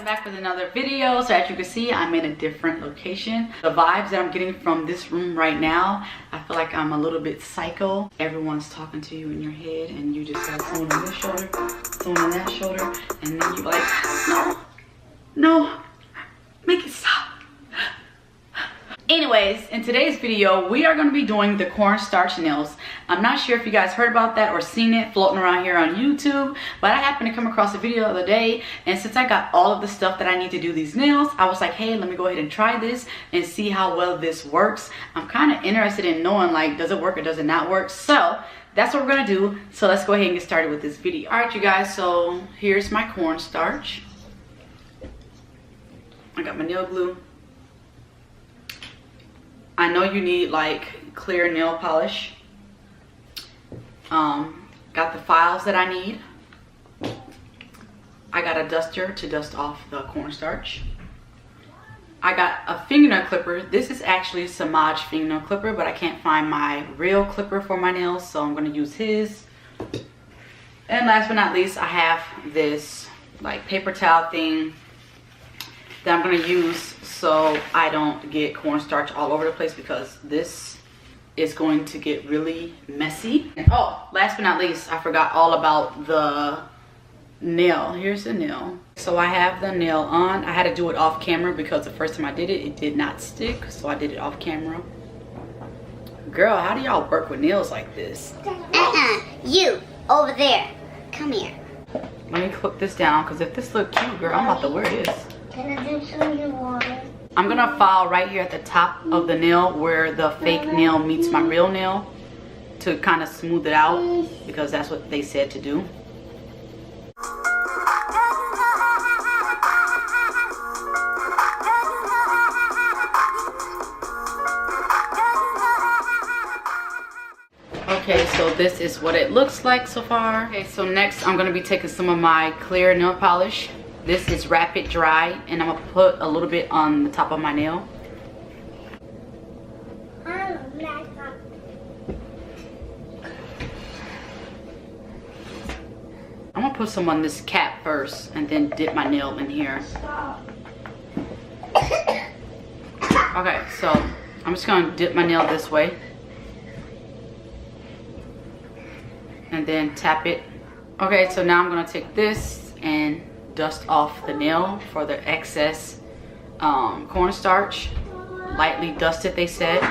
I'm back with another video. So as you can see, I'm in a different location. The vibes that I'm getting from this room right now, I feel like I'm a little bit psycho. Everyone's talking to you in your head and you just got someone on this shoulder, someone on that shoulder, and then you're like, no, make it stop. Anyways, in today's video, we are going to be doing the cornstarch nails. I'm not sure if you guys heard about that or seen it floating around here on YouTube, but I happened to come across a video the other day, and since I got all of the stuff that I need to do these nails, I was like, hey, let me go ahead and try this and see how well this works. I'm kind of interested in knowing, like, does it work or does it not work? So that's what we're going to do. So let's go ahead and get started with this video. All right, you guys, so here's my cornstarch. I got my nail glue. I know you need like clear nail polish. Got the files that I need. I got a duster to dust off the cornstarch. I got a fingernail clipper. This is actually Samaj fingernail clipper, but I can't find my real clipper for my nails, so I'm gonna use his. And last but not least, I have this like paper towel thing that I'm gonna use so I don't get cornstarch all over the place, because this is going to get really messy. And oh, last but not least, I forgot all about the nail. Here's the nail. So I have the nail on. I had to do it off camera because the first time I did it, it did not stick, so I did it off camera. Girl, how do y'all work with nails like this? You over there, come here. Let me clip this down, because if this look cute, girl, I'm about to wear this. Can I do some of your water? I'm gonna file right here at the top of the nail where the fake nail meets my real nail to kind of smooth it out, because that's what they said to do. Okay, so this is what it looks like so far. Okay, so next I'm gonna be taking some of my clear nail polish. This is Rapid Dry, and I'm gonna put a little bit on the top of my nail. I'm gonna put some on this cap first and then dip my nail in here. Okay, so I'm just gonna dip my nail this way and then tap it. Okay, so now I'm gonna take this and dust off the nail for the excess cornstarch. Lightly dust it, they said,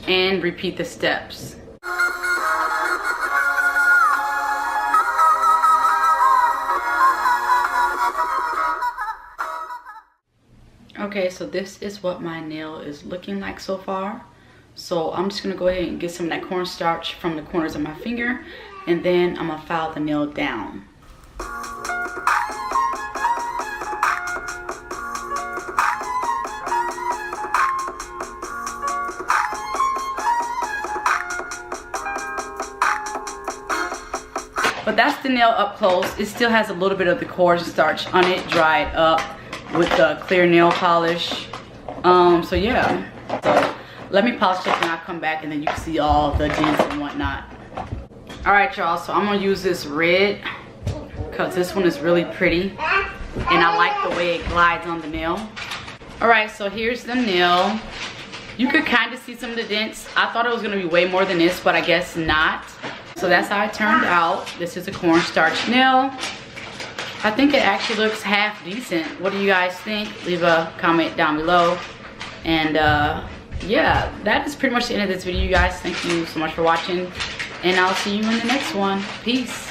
and repeat the steps. Okay, so this is what my nail is looking like so far. So I'm just gonna go ahead and get some of that cornstarch from the corners of my finger, and then I'm gonna file the nail down. But that's the nail up close. It still has a little bit of the cornstarch on it, dried up with the clear nail polish. So yeah. So let me polish it and I'll come back, and then you can see all the dents and whatnot. All right, y'all. So I'm gonna use this red because this one is really pretty, and I like the way it glides on the nail. All right, so here's the nail. You could kind of see some of the dents. I thought it was gonna be way more than this, but I guess not. So that's how it turned out. This is a cornstarch nail. I think it actually looks half decent. What do you guys think? Leave a comment down below. And yeah, that is pretty much the end of this video, you guys. Thank you so much for watching, and I'll see you in the next one. Peace.